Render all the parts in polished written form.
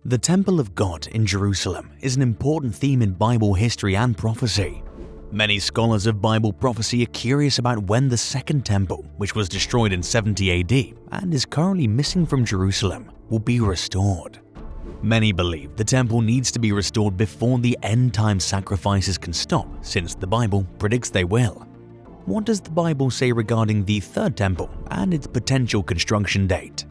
The Temple of God in Jerusalem is an important theme in Bible history and prophecy. Many scholars of Bible prophecy are curious about when the Second Temple, which was destroyed in 70 AD and is currently missing from Jerusalem, will be restored. Many believe the temple needs to be restored before the end-time sacrifices can stop, since the Bible predicts they will. What does the Bible say regarding the Third Temple and its potential construction date?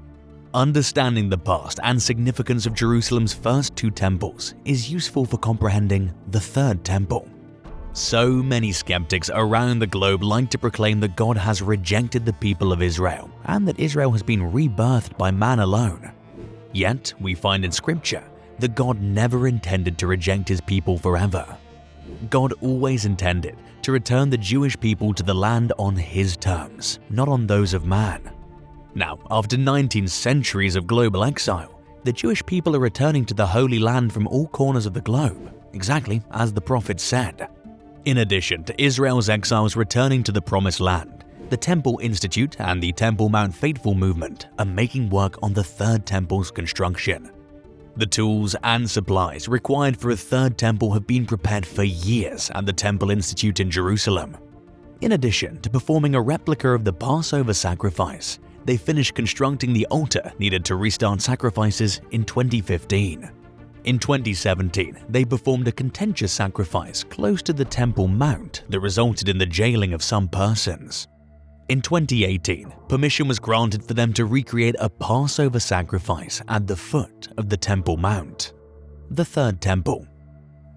Understanding the past and significance of Jerusalem's first two temples is useful for comprehending the Third Temple. So many skeptics around the globe like to proclaim that God has rejected the people of Israel and that Israel has been rebirthed by man alone. Yet, we find in Scripture that God never intended to reject his people forever. God always intended to return the Jewish people to the land on his terms, not on those of man. Now, after 19 centuries of global exile, the Jewish people are returning to the Holy Land from all corners of the globe, exactly as the prophet said. In addition to Israel's exiles returning to the Promised Land, the Temple Institute and the Temple Mount Faithful movement are making work on the Third Temple's construction. The tools and supplies required for a third temple have been prepared for years at the Temple Institute in Jerusalem. In addition to performing a replica of the Passover sacrifice, they finished constructing the altar needed to restart sacrifices in 2015. In 2017, they performed a contentious sacrifice close to the Temple Mount that resulted in the jailing of some persons. In 2018, permission was granted for them to recreate a Passover sacrifice at the foot of the Temple Mount. The Third Temple.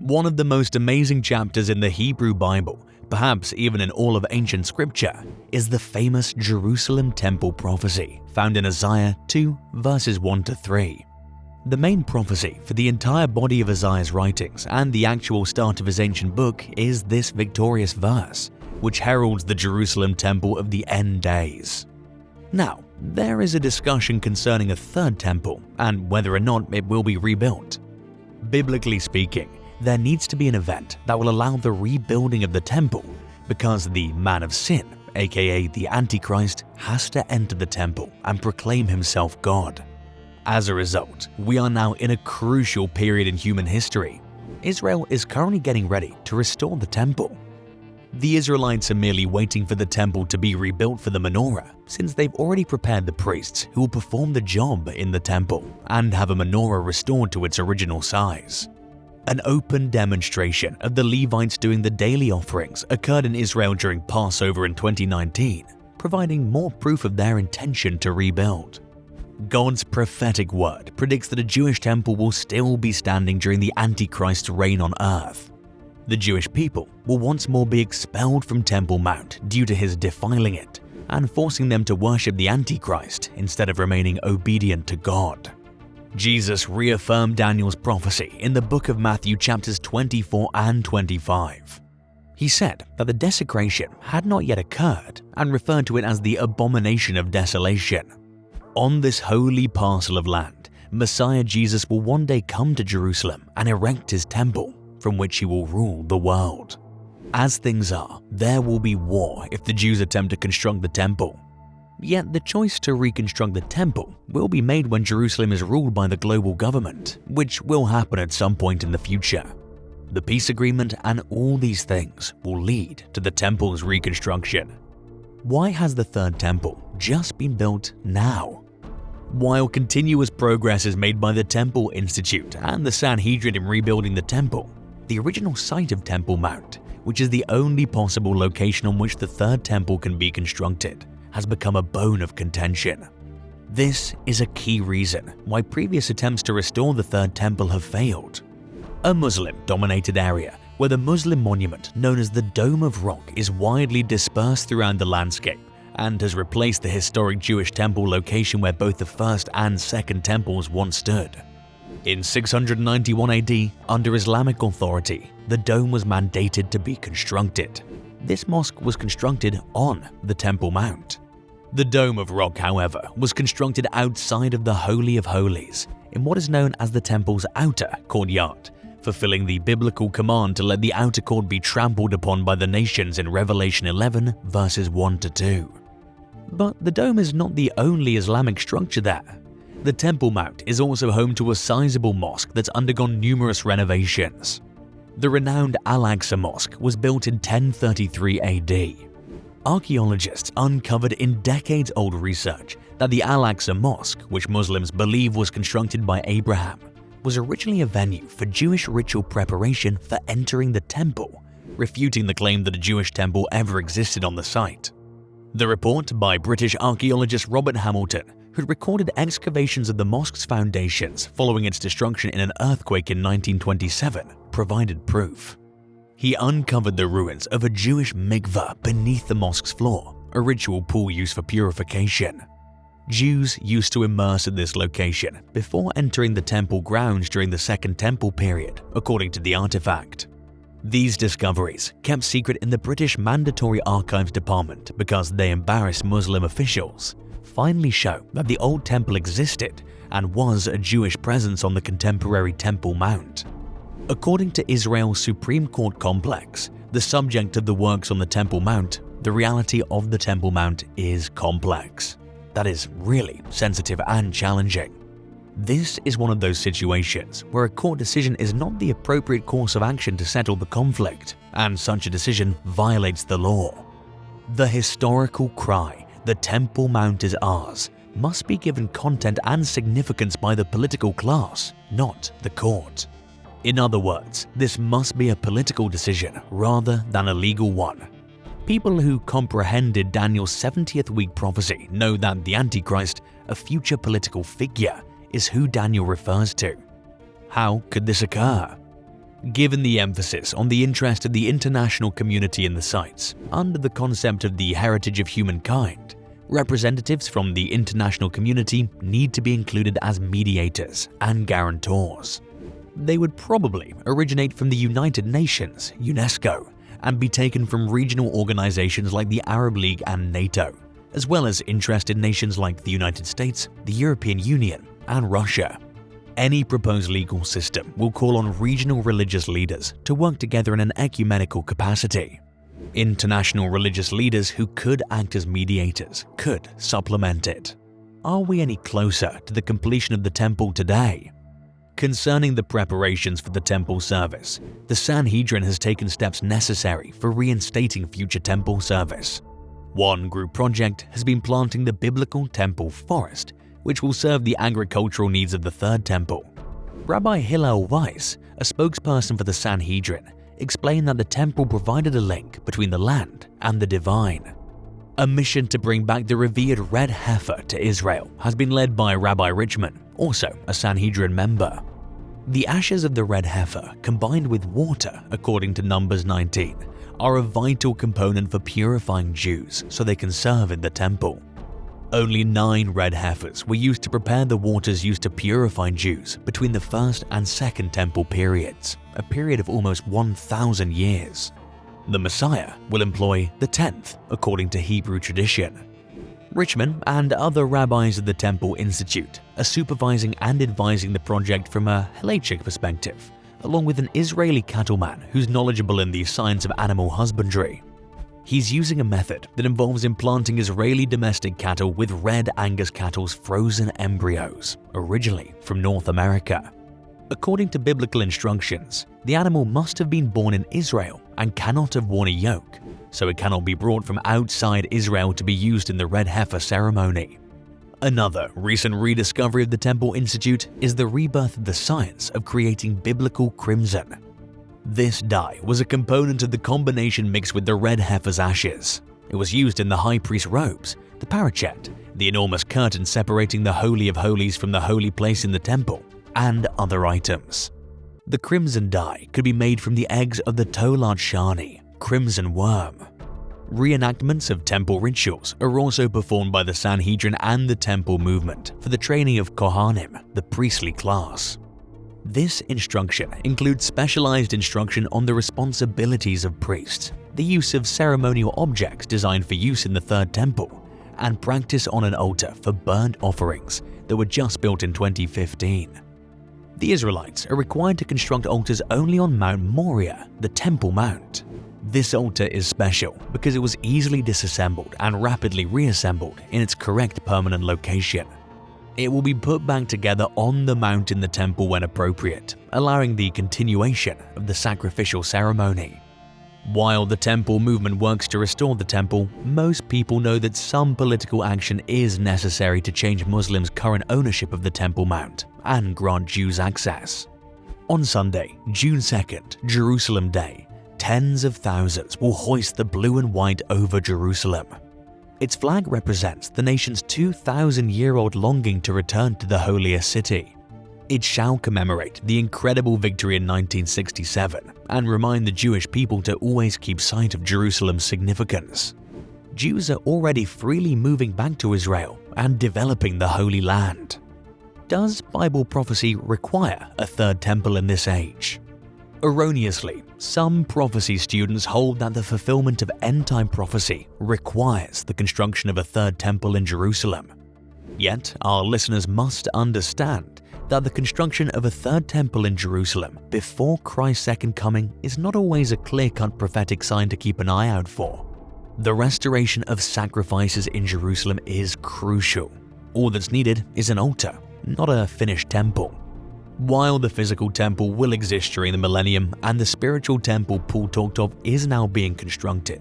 One of the most amazing chapters in the Hebrew Bible, perhaps even in all of ancient scripture, is the famous Jerusalem Temple prophecy found in Isaiah 2 verses 1-3. The main prophecy for the entire body of Isaiah's writings and the actual start of his ancient book is this victorious verse, which heralds the Jerusalem Temple of the end days. Now, there is a discussion concerning a third temple and whether or not it will be rebuilt. Biblically speaking, there needs to be an event that will allow the rebuilding of the temple because the man of sin, aka the Antichrist, has to enter the temple and proclaim himself God. As a result, we are now in a crucial period in human history. Israel is currently getting ready to restore the temple. The Israelites are merely waiting for the temple to be rebuilt for the menorah, since they've already prepared the priests who will perform the job in the temple and have a menorah restored to its original size. An open demonstration of the Levites doing the daily offerings occurred in Israel during Passover in 2019, providing more proof of their intention to rebuild. God's prophetic word predicts that a Jewish temple will still be standing during the Antichrist's reign on earth. The Jewish people will once more be expelled from Temple Mount due to his defiling it and forcing them to worship the Antichrist instead of remaining obedient to God. Jesus reaffirmed Daniel's prophecy in the book of Matthew chapters 24 and 25. He said that the desecration had not yet occurred and referred to it as the abomination of desolation. On this holy parcel of land, Messiah Jesus will one day come to Jerusalem and erect his temple, from which he will rule the world. As things are, there will be war if the Jews attempt to construct the temple. Yet the choice to reconstruct the temple will be made when Jerusalem is ruled by the global government, which will happen at some point in the future. The peace agreement and all these things will lead to the temple's reconstruction. Why has the Third Temple just been built now? While continuous progress is made by the Temple Institute and the Sanhedrin in rebuilding the temple, the original site of Temple Mount, which is the only possible location on which the Third Temple can be constructed, has become a bone of contention. This is a key reason why previous attempts to restore the Third Temple have failed. A Muslim-dominated area where the Muslim monument known as the Dome of Rock is widely dispersed throughout the landscape and has replaced the historic Jewish temple location where both the First and Second Temples once stood. In 691 AD, under Islamic authority, the dome was mandated to be constructed. This mosque was constructed on the Temple Mount. The Dome of Rock, however, was constructed outside of the Holy of Holies, in what is known as the temple's outer courtyard, fulfilling the biblical command to let the outer court be trampled upon by the nations in Revelation 11 verses 1-2. But the dome is not the only Islamic structure there. The Temple Mount is also home to a sizable mosque that's undergone numerous renovations. The renowned Al-Aqsa Mosque was built in 1033 AD. Archaeologists uncovered in decades-old research that the Al-Aqsa Mosque, which Muslims believe was constructed by Abraham, was originally a venue for Jewish ritual preparation for entering the temple, refuting the claim that a Jewish temple ever existed on the site. The report by British archaeologist Robert Hamilton, who recorded excavations of the mosque's foundations following its destruction in an earthquake in 1927, provided proof. He uncovered the ruins of a Jewish mikveh beneath the mosque's floor, a ritual pool used for purification. Jews used to immerse at this location before entering the temple grounds during the Second Temple period, according to the artifact. These discoveries, kept secret in the British Mandatory Archives Department because they embarrassed Muslim officials, finally show that the old temple existed and was a Jewish presence on the contemporary Temple Mount. According to Israel's Supreme Court complex, the subject of the works on the Temple Mount, the reality of the Temple Mount is complex. That is really sensitive and challenging. This is one of those situations where a court decision is not the appropriate course of action to settle the conflict, and such a decision violates the law. The historical cry, "The Temple Mount is ours," must be given content and significance by the political class, not the court. In other words, this must be a political decision rather than a legal one. People who comprehended Daniel's 70th week prophecy know that the Antichrist, a future political figure, is who Daniel refers to. How could this occur? Given the emphasis on the interest of the international community in the sites, under the concept of the heritage of humankind, representatives from the international community need to be included as mediators and guarantors. They would probably originate from the United Nations, UNESCO, and be taken from regional organizations like the Arab League and NATO, as well as interested nations like the United States, the European Union, and Russia. Any proposed legal system will call on regional religious leaders to work together in an ecumenical capacity. International religious leaders who could act as mediators could supplement it. Are we any closer to the completion of the temple today? Concerning the preparations for the temple service, the Sanhedrin has taken steps necessary for reinstating future temple service. One group project has been planting the biblical temple forest, which will serve the agricultural needs of the Third Temple. Rabbi Hillel Weiss, a spokesperson for the Sanhedrin, explained that the temple provided a link between the land and the divine. A mission to bring back the revered red heifer to Israel has been led by Rabbi Richman, also a Sanhedrin member. The ashes of the red heifer, combined with water, according to Numbers 19, are a vital component for purifying Jews so they can serve in the temple. Only 9 red heifers were used to prepare the waters used to purify Jews between the First and Second Temple periods, a period of almost 1,000 years. The Messiah will employ the 10th, according to Hebrew tradition. Richman and other rabbis of the Temple Institute are supervising and advising the project from a halachic perspective, along with an Israeli cattleman who's knowledgeable in the science of animal husbandry. He's using a method that involves implanting Israeli domestic cattle with red Angus cattle's frozen embryos, originally from North America. According to biblical instructions, the animal must have been born in Israel and cannot have worn a yoke, so it cannot be brought from outside Israel to be used in the red heifer ceremony. Another recent rediscovery of the Temple Institute is the rebirth of the science of creating biblical crimson. This dye was a component of the combination mixed with the red heifer's ashes. It was used in the high priest's robes, the parachet, the enormous curtain separating the Holy of Holies from the holy place in the temple, and other items. The crimson dye could be made from the eggs of the Tolad Shani, crimson worm. Reenactments of temple rituals are also performed by the Sanhedrin and the temple movement for the training of Kohanim, the priestly class. This instruction includes specialized instruction on the responsibilities of priests, the use of ceremonial objects designed for use in the Third Temple, and practice on an altar for burnt offerings that were just built in 2015. The Israelites are required to construct altars only on Mount Moriah, the Temple Mount. This altar is special because it was easily disassembled and rapidly reassembled in its correct permanent location. It will be put back together on the mount in the temple when appropriate, allowing the continuation of the sacrificial ceremony. While the temple movement works to restore the temple, most people know that some political action is necessary to change Muslims' current ownership of the Temple Mount and grant Jews access. On Sunday, June 2nd, Jerusalem Day, tens of thousands will hoist the blue and white over Jerusalem. Its flag represents the nation's 2,000-year-old longing to return to the holiest city. It shall commemorate the incredible victory in 1967 and remind the Jewish people to always keep sight of Jerusalem's significance. Jews are already freely moving back to Israel and developing the Holy Land. Does Bible prophecy require a third temple in this age? Erroneously, some prophecy students hold that the fulfillment of end-time prophecy requires the construction of a third temple in Jerusalem. Yet, our listeners must understand that the construction of a third temple in Jerusalem before Christ's second coming is not always a clear-cut prophetic sign to keep an eye out for. The restoration of sacrifices in Jerusalem is crucial. All that's needed is an altar, not a finished temple. While the physical temple will exist during the millennium and the spiritual temple Paul talked of is now being constructed,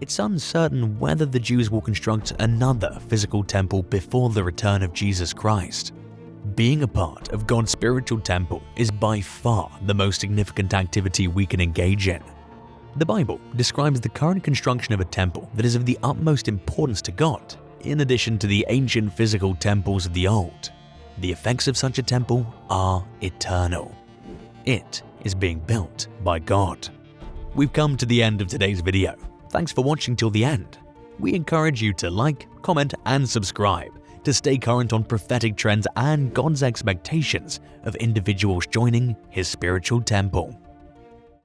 it's uncertain whether the Jews will construct another physical temple before the return of Jesus Christ. Being a part of God's spiritual temple is by far the most significant activity we can engage in. The Bible describes the current construction of a temple that is of the utmost importance to God, in addition to the ancient physical temples of the old. The effects of such a temple are eternal. It is being built by God. We've come to the end of today's video. Thanks for watching till the end. We encourage you to like, comment, and subscribe to stay current on prophetic trends and God's expectations of individuals joining His spiritual temple.